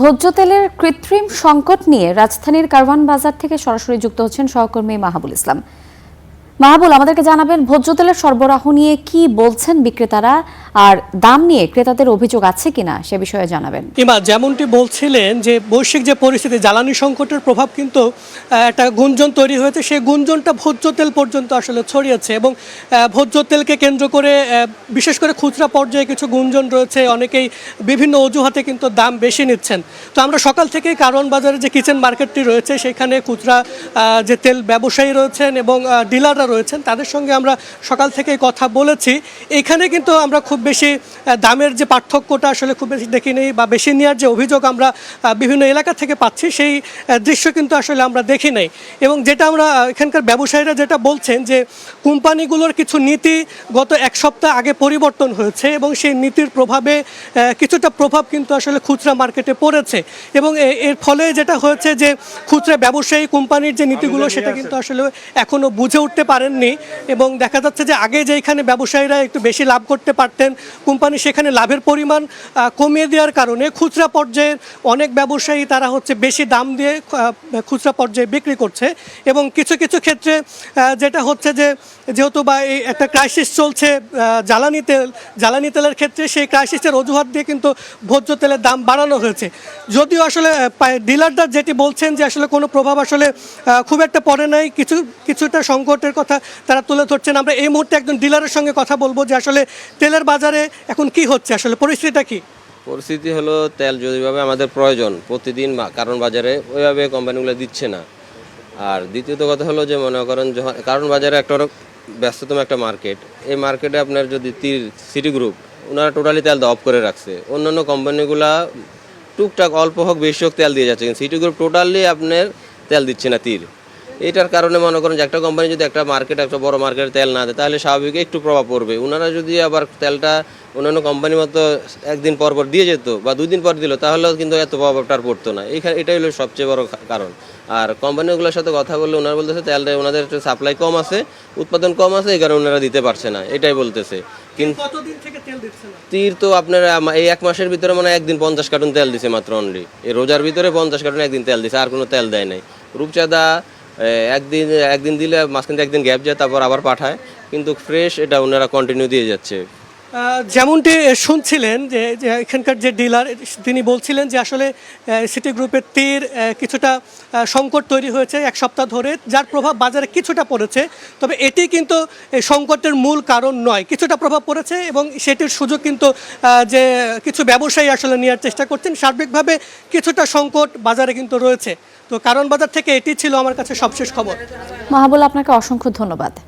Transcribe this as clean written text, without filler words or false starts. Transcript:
ভোজ্য তেলের কৃত্রিম সংকট নিয়ে রাজধানীর কারওয়ান বাজার থেকে সরাসরি যুক্ত হচ্ছেন সহকর্মী মাহাবুল ইসলাম। মাহাবুল, আমাদেরকে জানাবেন ভোজ্য তেলের সরবরাহ নিয়ে কি বলছেন বিক্রেতারা, আর দাম নিয়ে ক্রেতাদের অভিযোগ আছে কিনা সে বিষয়ে জানাবেন। ইমা, যেমনটি বলছিলেন যে বৈশ্বিক যে পরিস্থিতি, জ্বালানি সংকটের প্রভাব কিন্তু একটা গুঞ্জন তৈরি হয়েছে, সেই গুঞ্জনটা ভোজ্য তেল পর্যন্ত আসলে ছড়িয়েছে এবং ভোজ্য তেলকে কেন্দ্র করে বিশেষ করে খুচরা পর্যায়ে কিছু গুঞ্জন রয়েছে, অনেকেই বিভিন্ন অজুহাতে কিন্তু দাম বেশি নিচ্ছেন। তো আমরা সকাল থেকেই কারওয়ান বাজারে যে কিচেন মার্কেটটি রয়েছে সেখানে খুচরা যে তেল ব্যবসায়ী রয়েছেন এবং ডিলাররা রয়েছেন তাদের সঙ্গে আমরা সকাল থেকেই কথা বলেছি। এখানে কিন্তু আমরা খুব বেশি দামের যে পার্থক্যটা আসলে খুব বেশি দেখি নেই, বা বেশি নেওয়ার যে অভিযোগ আমরা বিভিন্ন এলাকা থেকে পাচ্ছি সেই দৃশ্য কিন্তু আসলে আমরা দেখি নাই। এবং যেটা আমরা এখানকার ব্যবসায়ীরা যেটা বলছেন যে কোম্পানিগুলোর কিছু নীতি গত এক সপ্তাহ আগে পরিবর্তন হয়েছে এবং সেই নীতির প্রভাবে কিছুটা প্রভাব কিন্তু আসলে খুচরা মার্কেটে পড়েছে এবং এর ফলে যেটা হয়েছে যে খুচরা ব্যবসায়ী কোম্পানির যে নীতিগুলো সেটা কিন্তু আসলে এখনও বুঝে উঠতে পারেননি এবং দেখা যাচ্ছে যে আগে যেখানে ব্যবসায়ীরা একটু বেশি লাভ করতে পারতেন, কোম্পানি সেখানে লাভের পরিমাণ কমিয়ে দেওয়ার কারণে খুচরা পর্যায়ের অনেক ব্যবসায়ী তারা হচ্ছে বেশি দাম দিয়ে খুচরা পর্যায়ে বিক্রি করছে এবং কিছু কিছু ক্ষেত্রে যেটা হচ্ছে যে যেহেতু বা এই একটা ক্রাইসিস চলছে জ্বালানি তেলের ক্ষেত্রে, সেই ক্রাইসিসের অজুহাত দিয়ে কিন্তু ভোজ্য তেলের দাম বাড়ানো হয়েছে। যদিও আসলে ডিলাররা যেটি বলছেন যে আসলে কোনো প্রভাব আসলে খুব একটা পড়ে নাই, কিছুটা সংকটের কথা তারা তুলে ধরছেন। আমরা এই মুহূর্তে একজন ডিলারের সঙ্গে কথা বলবো যে আসলে তেলের বাজারে এখন কি হচ্ছে, আসলে পরিস্থিতিটা কি। পরিস্থিতি হলো তেল যেভাবে আমাদের প্রয়োজন প্রতিদিন কারণ বাজারে ওইভাবে কোম্পানিগুলো দিচ্ছে না। আর দ্বিতীয়ত কথা হলো যে মনে করেন কারণ বাজারে একটা ব্যস্ততম একটা মার্কেট, এই মার্কেটে আপনার যদি সিটি গ্রুপ ওনারা টোটালি তেল অফ করে রাখছে, অন্যান্য কোম্পানিগুলা টুকটাক অল্প হোক বেশি হোক তেল দিয়ে যাচ্ছে, কিন্তু সিটি গ্রুপ টোটালি আপনার তেল দিচ্ছে না এটার কারণে মনে করেন যে একটা কোম্পানি যদি একটা বড় মার্কেটে তেল না দেয় তাহলে স্বাভাবিক একটু প্রভাব পড়বে। ওনারা যদি আবার তেলটা অন্যান্য কোম্পানির মতো একদিন পর পর দিয়ে যেত বা 2 দিন পর দিল তাহলেও কিন্তু এত প্রভাবটা আর পড়তো না। এটাই হলো সবচেয়ে বড় কারণ। আর কোম্পানিগুলোর সাথে কথা বললে ওনারা বলতেছে তেলটা ওনাদের সাপ্লাই কম আছে, উৎপাদন কম আছে, এই কারণে ওনারা দিতে পারছে না, এটাই বলতেছে। কিন্তু তো আপনার এই 1 মাসের ভিতরে মানে একদিন 50 কার্টন তেল দিছে মাত্র, অনলি এই রোজার ভিতরে 50 কার্টন একদিন তেল দিছে, আর কোনো তেল দেয় নাই। রূপচাঁদা একদিন দিলে মাঝখান থেকে একদিন গ্যাপ যায়, তারপর আবার পাঠায়, কিন্তু ফ্রেশ এটা ওনারা কন্টিনিউ দিয়ে যাচ্ছে। যেমনটি শুনছিলেন যে এখানকার যে ডিলার তিনি বলছিলেন যে আসলে সিটি গ্রুপের কিছুটা সংকট তৈরি হয়েছে 1 সপ্তাহ ধরে, যার প্রভাব বাজারে কিছুটা পড়েছে। তবে এটি কিন্তু সংকটের মূল কারণ নয়, কিছুটা প্রভাব পড়েছে এবং সেটির সুযোগ কিন্তু যে কিছু ব্যবসায়ী আসলে নেওয়ার চেষ্টা করছেন। সার্বিকভাবে কিছুটা সংকট বাজারে কিন্তু রয়েছে। তো কারওয়ান বাজার থেকে এটি ছিল আমার কাছে সবশেষ খবর। মাহাবুল, আপনাকে অসংখ্য ধন্যবাদ।